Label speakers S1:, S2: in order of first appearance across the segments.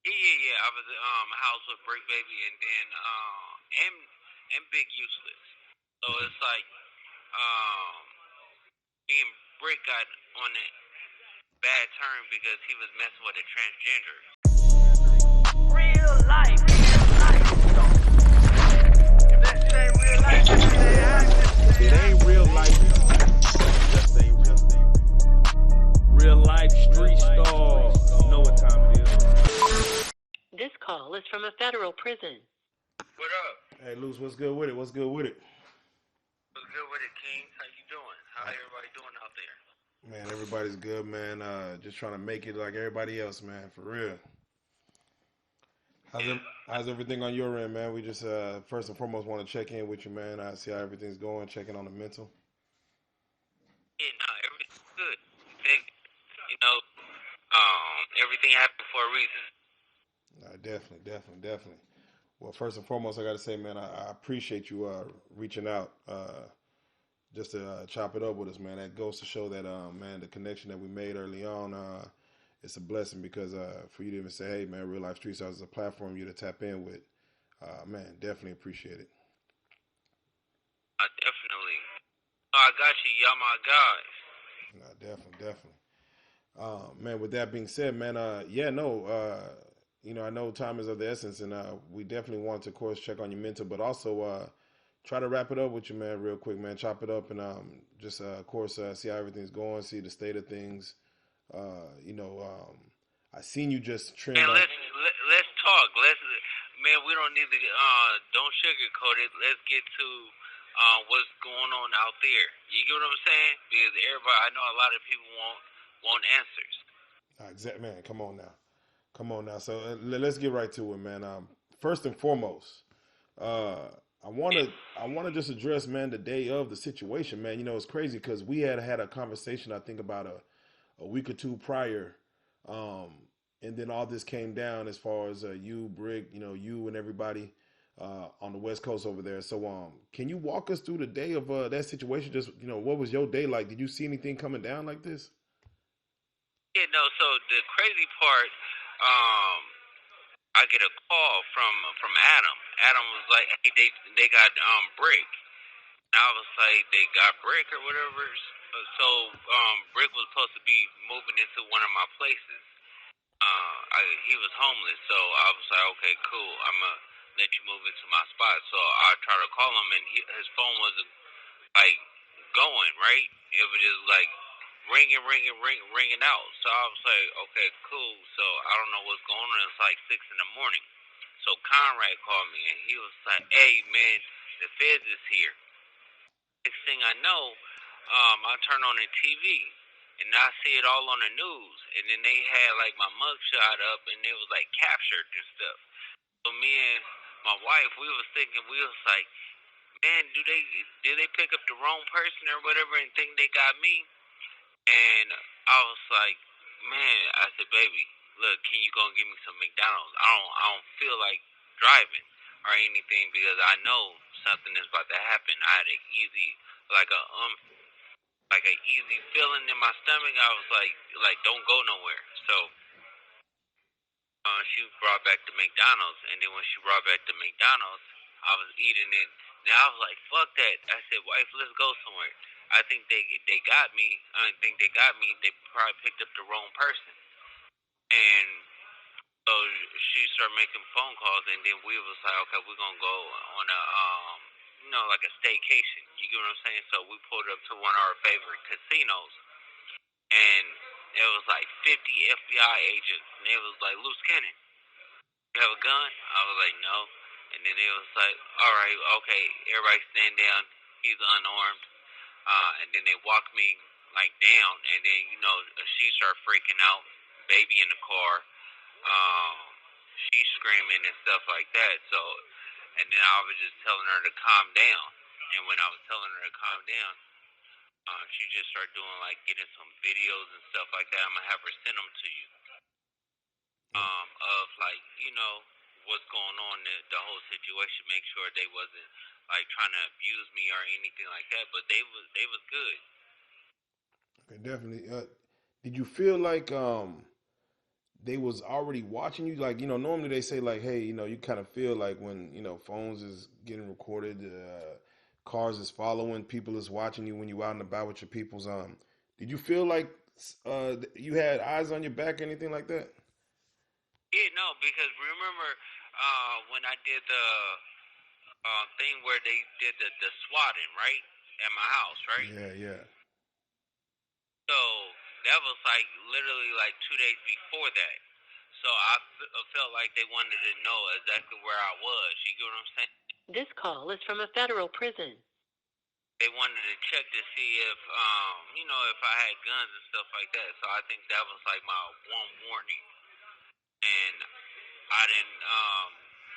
S1: Yeah. I was house with Brick Baby and then and Big Useless. So it's like um me and Brick got on a bad term because he was messing with a transgender.
S2: Real life. If that shit ain't real life, that shit ain't acting.
S3: If it ain't real life, just ain't real life street stars. You know what time it is.
S4: This call is from a federal prison.
S1: What up?
S3: Hey, Luce, what's good with it? What's good with it?
S1: What's good with it, King? How you doing? How everybody doing out there?
S3: Man, everybody's good, man. Just trying to make it like everybody else, man, for real. How's everything on your end, man? We just first and foremost want to check in with you, man. I see how everything's going, checking on the mental.
S1: Yeah, no, everything's good. You know, everything happened for a reason.
S3: Definitely. Well, first and foremost, I got to say, man, I appreciate you reaching out just to chop it up with us, man. That goes to show that, man, the connection that we made early on, it's a blessing because for you to even say, hey, man, Real Life Street Stars is a platform you to tap in with, man, definitely appreciate it.
S1: Definitely. I got you. Y'all my guys.
S3: Definitely. Man, with that being said, man, you know, I know time is of the essence, and we definitely want to, of course, check on your mental, but also try to wrap it up with you, man, real quick, man. Chop it up and just, of course, see how everything's going, see the state of things. You know, I seen you just trend.
S1: Man, let's talk. Man, we don't need to don't sugarcoat it. Let's get to what's going on out there. You get what I'm saying? Because everybody, I know a lot of people want answers.
S3: Exactly, man. Come on now. So let's get right to it, man. First and foremost, I want to just address, man, the day of the situation, man. You know, it's crazy because we had a conversation, I think, about a week or two prior, and then all this came down as far as you, Bricc, you know, you and everybody on the West Coast over there. So, can you walk us through the day of that situation? Just, you know, what was your day like? Did you see anything coming down like this?
S1: Yeah, no. So the crazy part, I get a call from Adam. Adam was like, "Hey, they got Bricc." And I was like, "They got Bricc or whatever." So Bricc was supposed to be moving into one of my places. He was homeless, so I was like, "Okay, cool. I'm gonna let you move into my spot." So I tried to call him, and his phone wasn't like going right. It was just like ringing out. So I was like, okay, cool. So I don't know what's going on. It's like 6 in the morning. So Conrad called me and he was like, hey man, the feds is here. Next thing I know, I turn on the TV and I see it all on the news. And then they had like my mugshot up and it was like captured and stuff. So me and my wife, we was thinking, we was like, man, did they pick up the wrong person or whatever and think they got me? And I was like, man, I said, baby, look, can you go and give me some McDonald's? I don't feel like driving or anything because I know something is about to happen. I had an easy, like a easy feeling in my stomach. I was like, don't go nowhere. So she brought back the McDonald's, and then when she brought back the McDonald's, I was eating it. Now I was like, fuck that. I said, wife, let's go somewhere. I think they got me. I don't think they got me. They probably picked up the wrong person. And so she started making phone calls, and then we was like, okay, we're gonna go on a like a staycation. You get what I'm saying? So we pulled up to one of our favorite casinos, and it was like 50 FBI agents, and it was like, Luce Cannon, you have a gun? I was like, no. And then it was like, all right, okay, everybody stand down. He's unarmed. And then they walked me like down, and then she started freaking out. Baby in the car, she's screaming and stuff like that. So, and then I was just telling her to calm down. And when I was telling her to calm down, she just started doing like getting some videos and stuff like that. I'm gonna have her send them to you. Of like what's going on, the whole situation. Make sure they wasn't like trying to abuse me or anything like that, but they was good.
S3: Okay, definitely. Did you feel like they was already watching you? Like, normally they say like, hey, you kind of feel like when, phones is getting recorded, cars is following, people is watching you when you out and about with your peoples. Did you feel like you had eyes on your back or anything like that?
S1: Yeah, no, because remember when I did the thing where they did the swatting, right, at my house, right?
S3: Yeah, yeah.
S1: So that was like literally like 2 days before that. So I felt like they wanted to know exactly where I was. You get what I'm saying?
S4: This call is from a federal prison.
S1: They wanted to check to see if, if I had guns and stuff like that. So I think that was like my one warning. And I didn't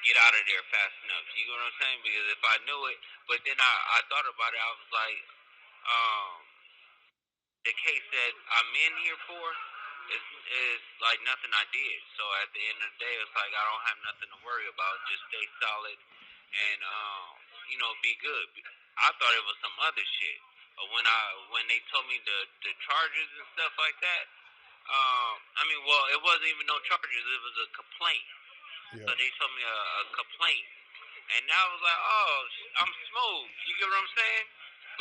S1: get out of there fast enough. You get what I'm saying? Because if I knew it, but then I thought about it. I was like, the case that I'm in here for is like nothing I did. So at the end of the day, it's like I don't have nothing to worry about. Just stay solid and be good. I thought it was some other shit. But when they told me the charges and stuff like that, it wasn't even no charges. It was a complaint.
S3: Yeah.
S1: So they told me a complaint, and I was like, oh, I'm smooth. You get what I'm saying?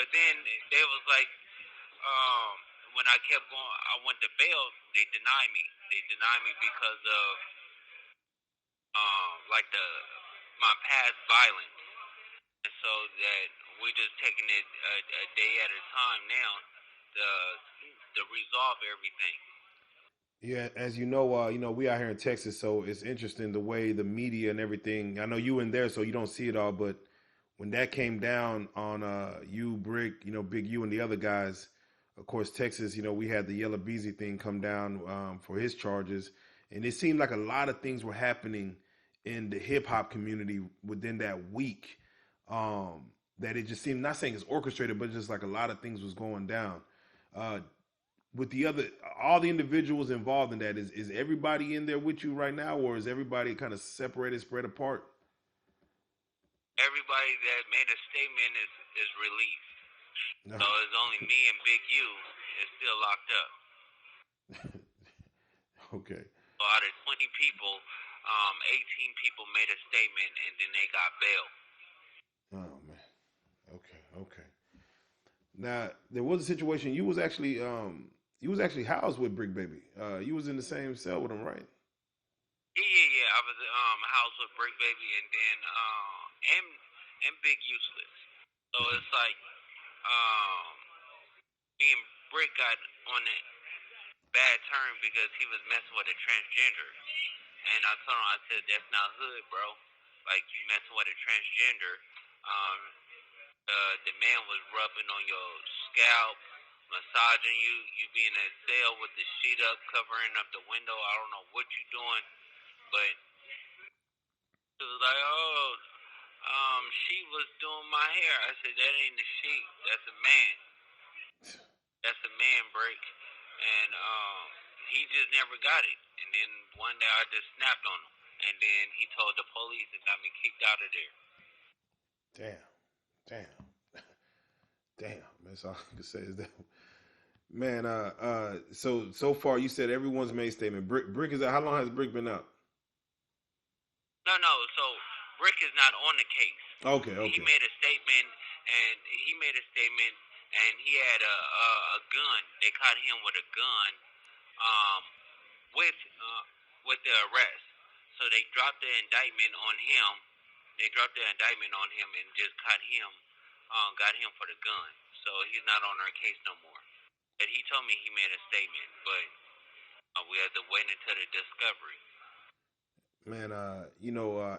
S1: But then they was like, when I kept going, I went to bail. They denied me. They denied me because of like my past violence, and so that we're just taking it a day at a time now to resolve everything.
S3: Yeah, as you know, we out here in Texas, so it's interesting the way the media and everything. I know you in there, so you don't see it all, but when that came down on you, Bricc, Big U and the other guys, of course, Texas, we had the Yellow Beezy thing come down for his charges, and it seemed like a lot of things were happening in the hip hop community within that week. That it just seemed, not saying it's orchestrated, but just like a lot of things was going down. With all the individuals involved in that, is everybody in there with you right now, or is everybody kind of separated, spread apart?
S1: Everybody that made a statement is released.
S3: No.
S1: So it's only me and Big U is still locked up.
S3: Okay.
S1: So out of 20 people, 18 people made a statement and then they got bail.
S3: Oh man. Okay. Now there was a situation. You was actually housed with Bricc Baby. You was in the same cell with him, right?
S1: Yeah. I was housed with Bricc Baby and then and Big Useless. So it's like me and Bricc got on a bad term because he was messing with a transgender. And I told him, I said, that's not hood, bro. Like, you messing with a transgender. The man was rubbing on your scalp, massaging you. You be in a cell with the sheet up, covering up the window. I don't know what you doing, but it was like, she was doing my hair. I said, that ain't the sheet. That's a man. That's a man, Bricc. And he just never got it. And then one day I just snapped on him. And then he told the police and got me kicked out of there.
S3: Damn. That's all I can say is that. Man, so far you said everyone's made statement. Bricc is out. How long has Bricc been out?
S1: No. So Bricc is not on the case.
S3: Okay.
S1: He made a statement, and he had a gun. They caught him with a gun, with the arrest. So they dropped the indictment on him. And just caught him, got him for the gun. So he's not on our case no more. But he told me he made a statement, but we had to wait until the discovery.
S3: Man,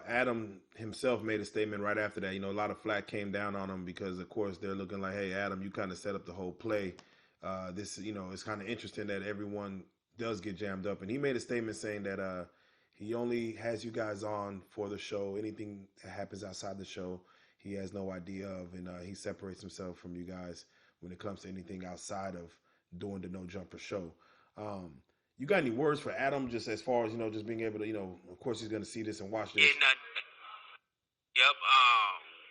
S3: Adam himself made a statement right after that. A lot of flack came down on him because, of course, they're looking like, hey, Adam, you kind of set up the whole play. It's kind of interesting that everyone does get jammed up. And he made a statement saying that he only has you guys on for the show. Anything that happens outside the show, he has no idea of. And he separates himself from you guys when it comes to anything outside of doing the No Jumper show. You got any words for Adam, just as far as, just being able to, of course he's going to see this and watch this.
S1: Yep.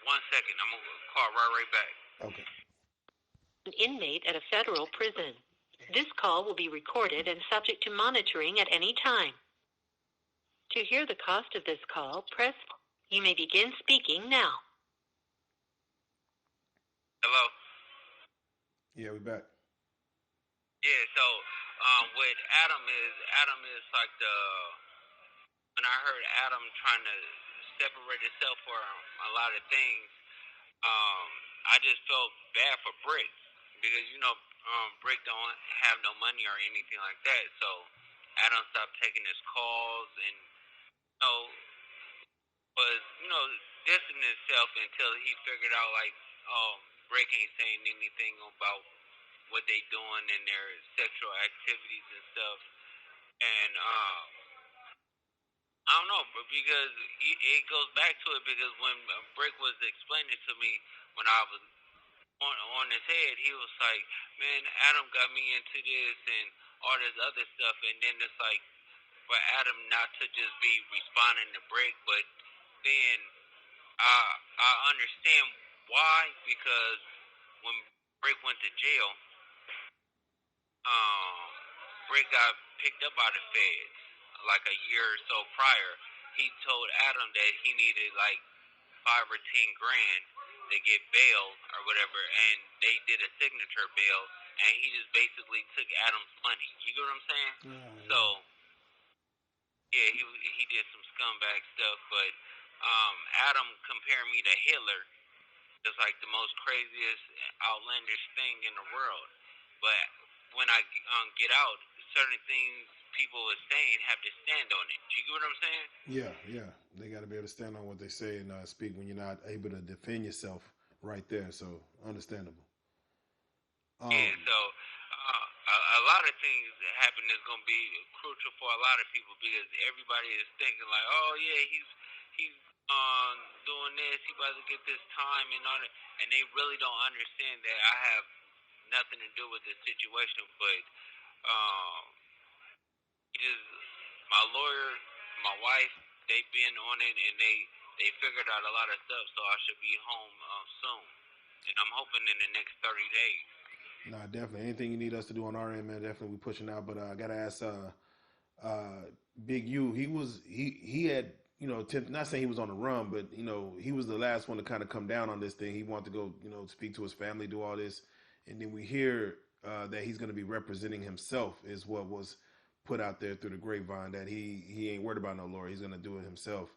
S1: 1 second. I'm going to call right back.
S3: Okay.
S4: An inmate at a federal prison. This call will be recorded and subject to monitoring at any time. To hear the cost of this call, press. You may begin speaking now.
S1: Hello?
S3: Yeah, we back.
S1: Yeah, so with Adam is like when I heard Adam trying to separate himself from a lot of things, I just felt bad for Bricc because, Bricc don't have no money or anything like that. So Adam stopped taking his calls and, was, dissing himself until he figured out, like, oh, Bricc ain't saying anything about what they doing in their sexual activities and stuff. And I don't know, but because it goes back to it because when Bricc was explaining to me when I was on his head, he was like, "Man, Adam got me into this and all this other stuff," and then it's like for Adam not to just be responding to Bricc, but then I understand why, because when Bricc went to jail, Bricc got picked up by the feds like a year or so prior. He told Adam that he needed like 5 or 10 grand to get bail or whatever, and they did a signature bail, and he just basically took Adam's money. You get what I'm saying?
S3: Yeah.
S1: So yeah, he did some scumbag stuff, but Adam compared me to Hitler. It's like the most craziest, outlandish thing in the world. But when I get out, certain things people are saying have to stand on it. You get what I'm saying?
S3: Yeah. They got to be able to stand on what they say and speak when you're not able to defend yourself right there. So understandable.
S1: Yeah. So a lot of things that happen is going to be crucial for a lot of people because everybody is thinking like, oh yeah, he's doing this, he about to get this time and all that, and they really don't understand that I have nothing to do with this situation. But my lawyer, my wife, they've been on it and they figured out a lot of stuff, so I should be home soon, and I'm hoping in the next 30 days.
S3: Nah, definitely. Anything you need us to do on our end, man, definitely we pushing out. But I gotta ask Big U, he had, not saying he was on the run, but he was the last one to kind of come down on this thing. He wanted to go, speak to his family, do all this, and then we hear that he's going to be representing himself, is what was put out there through the grapevine, that he ain't worried about no lawyer. He's going to do it himself.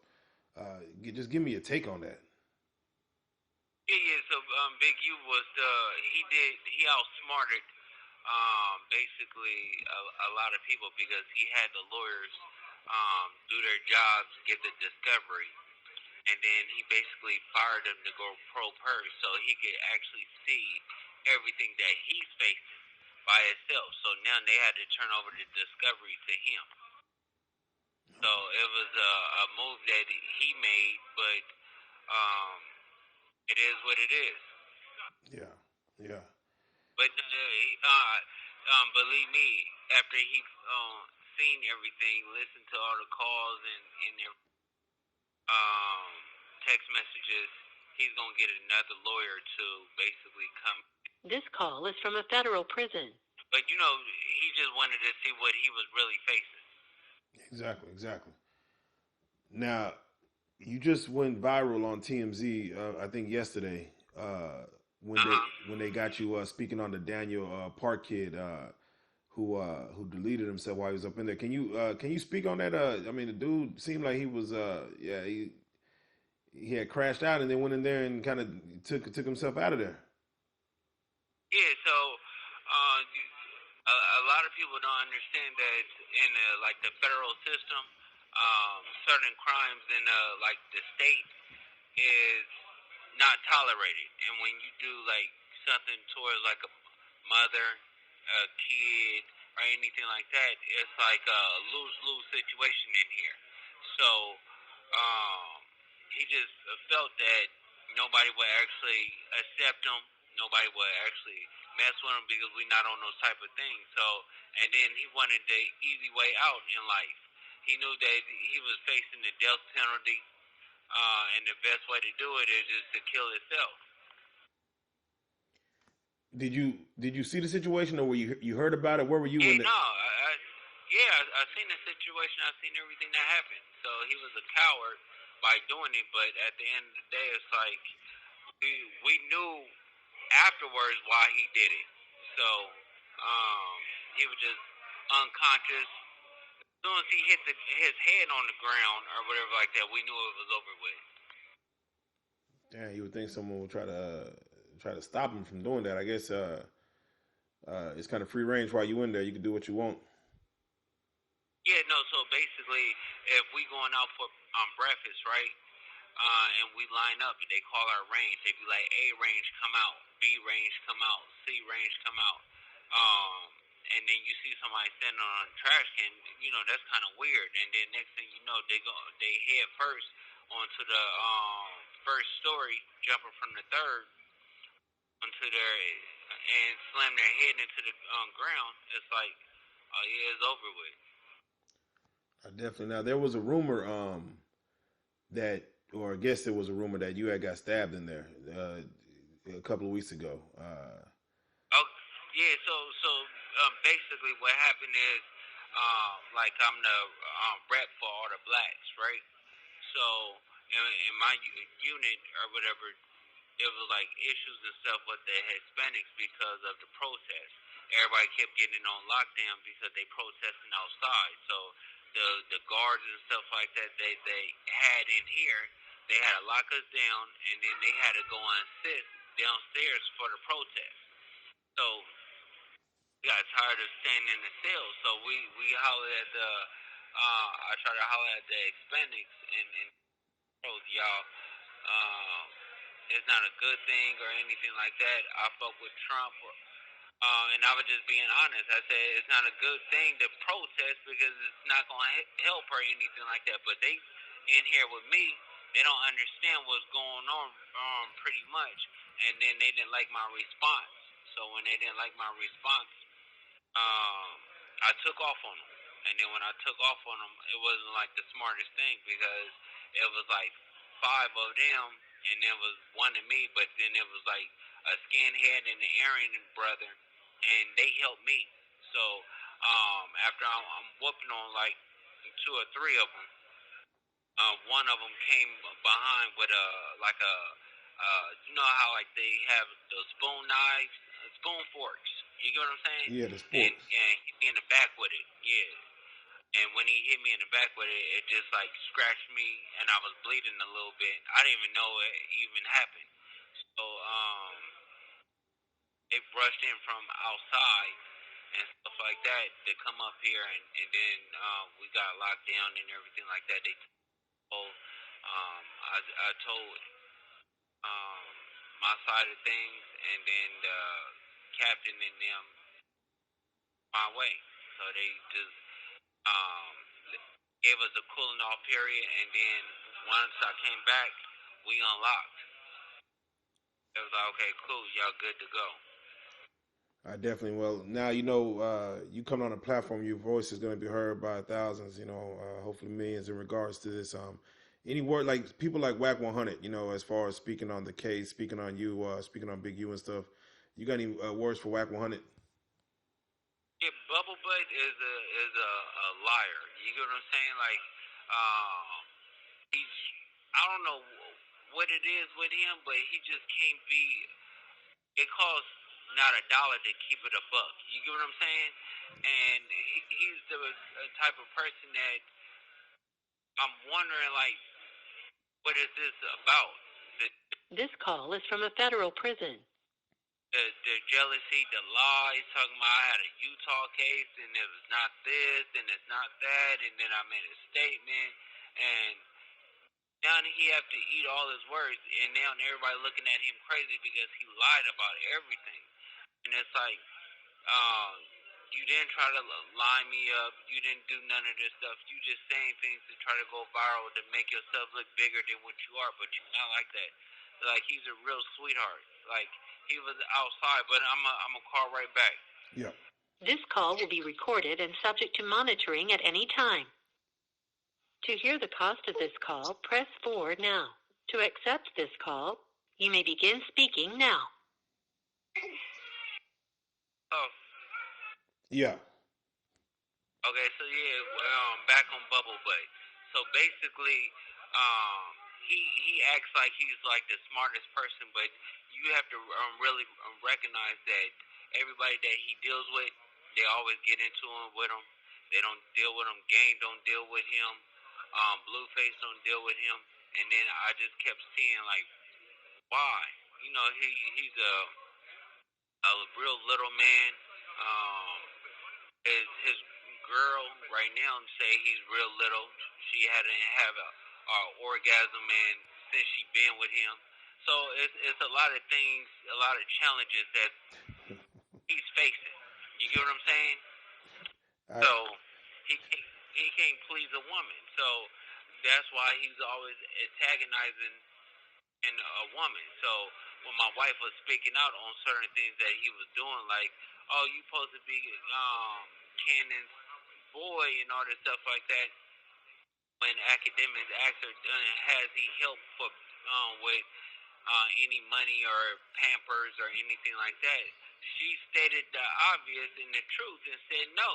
S3: Just give me a take on that.
S1: Yeah. So Big U was he outsmarted basically a lot of people because he had the lawyers do their jobs, get the discovery, and then he basically fired them to go pro per so he could actually see everything that he's facing by himself. So now they had to turn over the discovery to him. So it was a move that he made, but it is what it is.
S3: Yeah.
S1: But believe me, after he seen everything, listened to all the calls and their text messages, he's gonna get another lawyer to basically come.
S4: This call is from a federal prison.
S1: But he just wanted to see what he was really facing.
S3: Exactly. Now, you just went viral on TMZ, I think yesterday, when they got you speaking on the Daniel Park kid who deleted himself while he was up in there. Can you speak on that? I mean, the dude seemed like he was he had crashed out and then went in there and kind of took himself out of there.
S1: Yeah, so a lot of people don't understand that in the federal system, certain crimes in the state is not tolerated, and when you do something towards a mother, a kid, or anything like that, it's like a lose-lose situation in here. So he just felt that nobody would actually accept him. Nobody would actually mess with him because we're not on those type of things. So, and then he wanted the easy way out in life. He knew that he was facing the death penalty, and the best way to do it is just to kill himself.
S3: Did you see the situation, or were you heard about it? Where were you?
S1: Yeah, I seen the situation. I seen everything that happened. So So he was a coward by doing it. But at the end of the day, it's like we knew afterwards why he did it. So he was just unconscious. As soon as he hit his head on the ground or whatever like that, we knew it was over with.
S3: Yeah, you would think someone would try to stop him from doing that. I guess it's kind of free range while you in there. You can do what you want.
S1: Yeah, no. So basically, if we going out for breakfast, right? And we line up, they call our range. They be like, A range come out, B range come out, C range come out. And then you see somebody standing on a trash can, you know, that's kind of weird. And then next thing you know, they head first onto the first story, jumping from the third onto their and slam their head into the ground. It's like, oh yeah, it's over with.
S3: Definitely. Now there was a rumor that, or I guess there was a rumor that you had got stabbed in there a couple of weeks ago.
S1: Oh yeah, so basically what happened is like I'm the rep for all the blacks, right? So in my unit or whatever, it was like issues and stuff with the Hispanics because of the protest. Everybody kept getting on lockdown because they protesting outside. So the guards and stuff like that they had in here, they had to lock us down, and then they had to go and sit downstairs for the protest. So we got tired of standing in the cell, so we hollered at the I tried to holler at the Hispanics and told y'all it's not a good thing or anything like that. I fuck with Trump and I was just being honest. I said it's not a good thing to protest because it's not going to help or anything like that. But they in here with me, they don't understand what's going on pretty much. And then they didn't like my response. So when they didn't like my response, I took off on them. And then when I took off on them, it wasn't like the smartest thing because it was like 5 of them, and there was one of me, but then it was like a skinhead and an Aryan brother, and they helped me. So after I'm whooping on like 2 or 3 of them, one of them came behind with you know how like they have the spoon knives, spoon forks. You get what I'm saying?
S3: Yeah, the sports.
S1: And hit me in the back with it. Yeah. And when he hit me in the back with it, it just like scratched me, and I was bleeding a little bit. I didn't even know it even happened. So they brushed in from outside and stuff like that. They come up here, and then we got locked down and everything like that. They told I told my side of things, and then the captain and them my way. So they just gave us a cooling off period, and then once I came back, we unlocked. It was like, okay, cool, y'all good to go.
S3: Definitely. Well, now you know you coming on a platform, your voice is going to be heard by thousands. You know, hopefully millions in regards to this. Any word like people like Whack 100, you know, as far as speaking on the case, speaking on you, speaking on Big U and stuff. You got any words for Whack 100?
S1: Yeah, Bubble Butt is a liar. You get what I'm saying? Like, he's I don't know what it is with him, but he just can't be. It costs not $1 to keep it a buck. You get what I'm saying? And he's the type of person that I'm wondering, like, what is this about?
S4: This call is from a federal prison.
S1: The jealousy, the lies, talking about I had a Utah case and it was not this and it's not that, and then I made a statement, and now he have to eat all his words, and now everybody looking at him crazy because he lied about everything. And it's like, you didn't try to line me up. You didn't do none of this stuff. You just saying things to try to go viral to make yourself look bigger than what you are, but you're not like that. Like, he's a real sweetheart. Like, he was outside, but I'm a call right back.
S3: Yeah.
S4: This call will be recorded and subject to monitoring at any time. To hear the cost of this call, press 4 now. To accept this call, you may begin speaking now.
S1: Oh.
S3: Yeah.
S1: Okay, so yeah, back on Bubble Butt. So basically, he acts like he's like the smartest person, but you have to really recognize that everybody that he deals with, they always get into him with him. They don't deal with him. Gang don't deal with him. Blueface don't deal with him. And then I just kept seeing like, why? You know, he's a real little man. His girl right now say he's real little. She hadn't have a orgasm and since she been with him. So it's a lot of things, a lot of challenges that he's facing. You get what I'm saying? So he can't please a woman. So that's why he's always antagonizing a woman. So when my wife was speaking out on certain things that he was doing, like, oh, you supposed to be Cannon's boy and all this stuff like that. When academics asked her, has he helped for with any money or Pampers or anything like that, she stated the obvious and the truth and said no.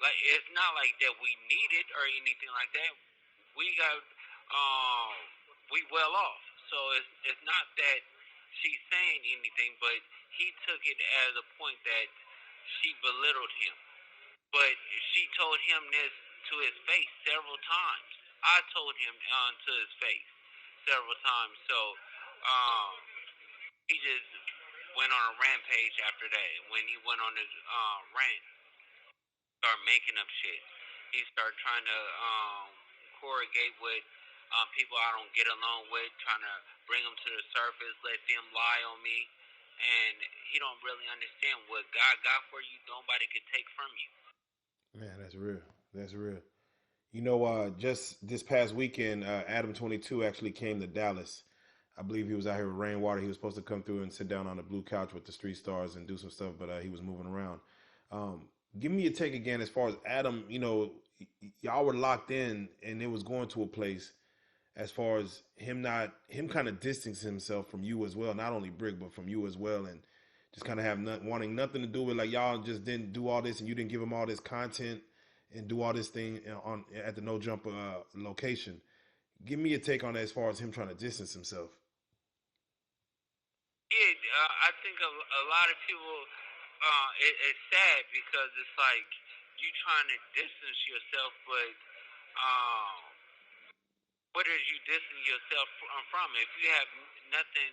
S1: Like, it's not like that we need it or anything like that. We got we well off. So it's not that she's saying anything, but he took it as a point that she belittled him. But she told him this to his face several times. I told him to his face several times. So he just went on a rampage after that. When he went on his rant, started making up shit. He started trying to corrugate with people I don't get along with, trying to bring them to the surface, let them lie on me. And he don't really understand what God got for you, nobody could take from you.
S3: Man, that's real. That's real. You know, just this past weekend, Adam22 actually came to Dallas. I believe he was out here with Rainwater. He was supposed to come through and sit down on the blue couch with the street stars and do some stuff, but he was moving around. Give me a take again as far as Adam. You know, y'all were locked in, and it was going to a place as far as him kind of distancing himself from you as well, not only Bricc, but from you as well, and just kind of wanting nothing to do with, like, y'all just didn't do all this and you didn't give him all this content and do all this thing at the No Jump location. Give me a take on that as far as him trying to distance himself.
S1: Yeah, I think a lot of people, it's sad because it's like you trying to distance yourself, but what is you distancing yourself from? If you have nothing,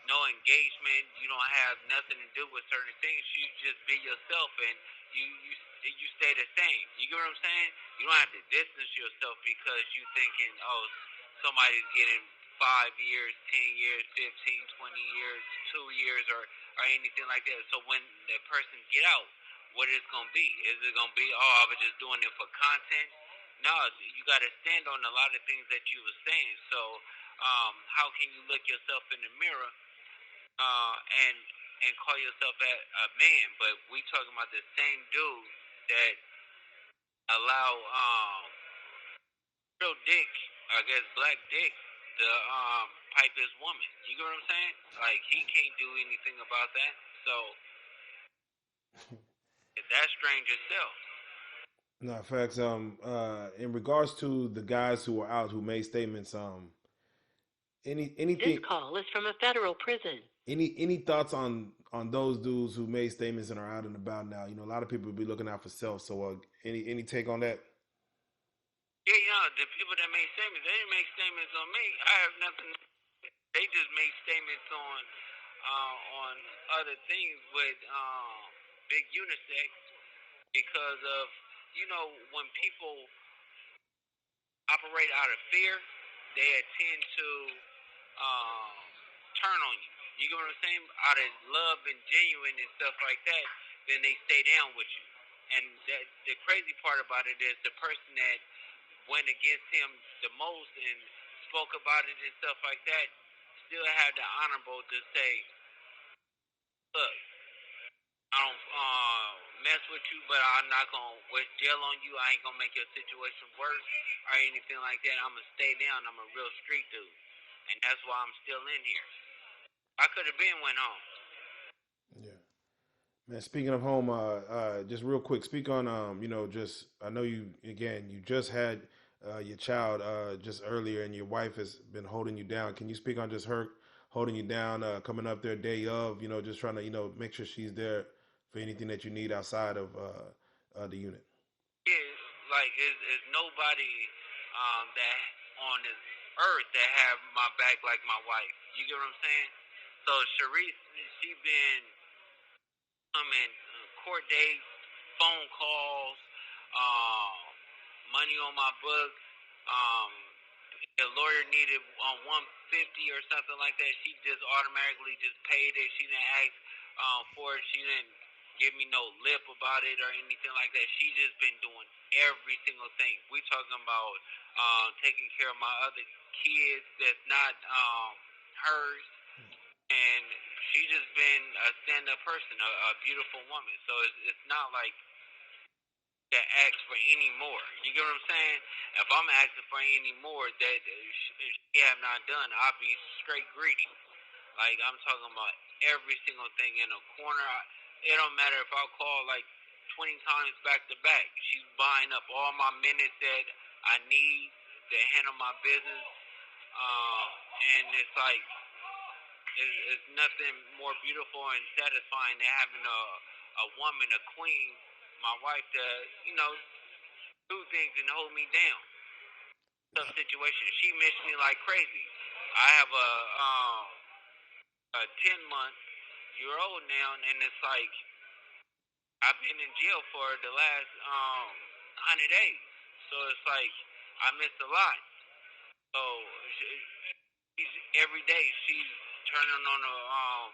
S1: no engagement, you don't have nothing to do with certain things, you just be yourself and you stay the same. You get what I'm saying? You don't have to distance yourself because you thinking, oh, somebody's getting 5 years, 10 years, 15, 20 years, 2 years, or anything like that. So when the person get out, what is it going to be? Is it going to be, oh, I was just doing it for content? No, you got to stand on a lot of things that you were saying. So how can you look yourself in the mirror and call yourself a man? But we talking about the same dude that allow real dick, I guess black dick, to pipe his woman. You get what I'm saying? Like, he can't do anything about that. So that's strange itself.
S3: No, facts. In regards to the guys who were out who made statements, anything.
S4: This call is from a federal prison.
S3: Any thoughts on those dudes who made statements and are out and about now? You know, a lot of people will be looking out for self. So, any take on that?
S1: Yeah, you know, the people that make statements, they didn't make statements on me. I have nothing. They just made statements on other things with big unisex because of, you know, when people operate out of fear, they tend to turn on you. You get what I'm saying? Out of love and genuine and stuff like that, then they stay down with you. And the crazy part about it is the person that went against him the most and spoke about it and stuff like that still had the honorable to say, look, I don't mess with you, but I'm not going to wish jail on you. I ain't going to make your situation worse or anything like that. I'm going to stay down. I'm a real street dude. And that's why I'm still in here. I could have been went home.
S3: Yeah. Man, speaking of home, just real quick, speak on, you know, just, I know you just had your child just earlier, and your wife has been holding you down. Can you speak on just her holding you down, coming up there day of, just trying to, make sure she's there for anything that you need outside of the unit?
S1: Yeah, like it's nobody that on this earth that have my back like my wife. You get what I'm saying? So Sharice, she been coming court dates, phone calls, money on my books. The lawyer needed 150 or something like that. She just automatically just paid it. She didn't ask for it. She didn't give me no lip about it or anything like that. She just been doing every single thing. We talking about taking care of my other kids that's not hers, and she just been a stand-up person, a beautiful woman. So it's not like to ask for any more. You get what I'm saying? If I'm asking for any more that she have not done, I'll be straight greedy. Like, I'm talking about every single thing in a corner. It don't matter if I call like 20 times back to back. She's buying up all my minutes that I need to handle my business. And it's like, it's nothing more beautiful and satisfying than having a woman, a queen, my wife, to, do things and hold me down. Tough situation. She missed me like crazy. I have a 10-month-year-old now, and it's like, I've been in jail for the last 100 days. So it's like, I missed a lot. So every day she's turning on the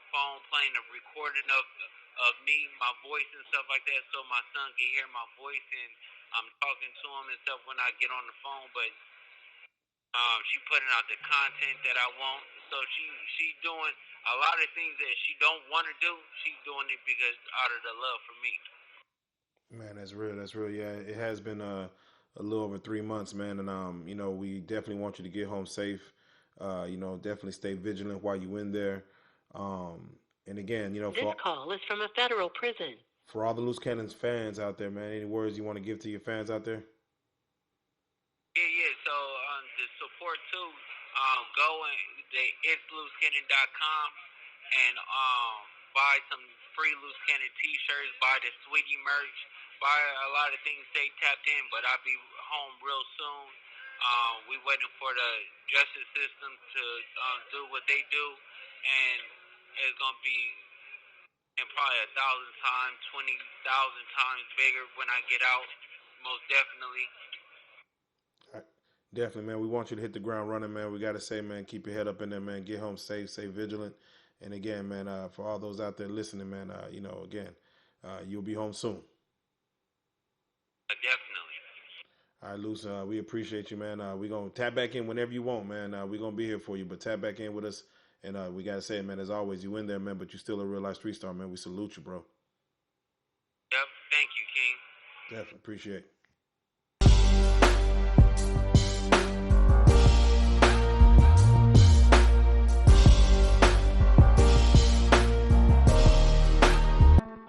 S1: phone, playing a recording of me, my voice and stuff like that, so my son can hear my voice, and I'm talking to him and stuff when I get on the phone. But she putting out the content that I want. So she's doing a lot of things that she don't want to do. She's doing it because out of the love for me.
S3: Man, that's real. That's real. Yeah, it has been a little over 3 months, man, and we definitely want you to get home safe. Definitely stay vigilant while you in there. And again,
S4: this call is from a federal prison.
S3: For all the Loose Cannons fans out there, man, any words you want to give to your fans out there?
S1: Yeah. So the support too, go and SUlCIDE+More and buy some free Loose Cannon t-shirts, buy the Sweetie merch, buy a lot of things. Stay tapped in, but I'll be home real soon. We waiting for the justice system to do what they do, and it's gonna be probably 1,000 times, 20,000 times bigger when I get out. Most definitely.
S3: Definitely, man. We want you to hit the ground running, man. We got to say, man, keep your head up in there, man. Get home safe, stay vigilant. And again, man, for all those out there listening, man, you'll be home soon.
S1: Definitely.
S3: All right, Luce, we appreciate you, man. We're going to tap back in whenever you want, man. We're going to be here for you, but tap back in with us. And we got to say, man, as always, you in there, man, but you're still a real life street star, man. We salute you, bro.
S1: Yep. Thank you, King.
S3: Definitely. Appreciate it.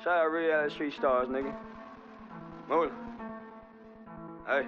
S5: Shout out Reallyfe Street Stars, nigga. Move. Hey.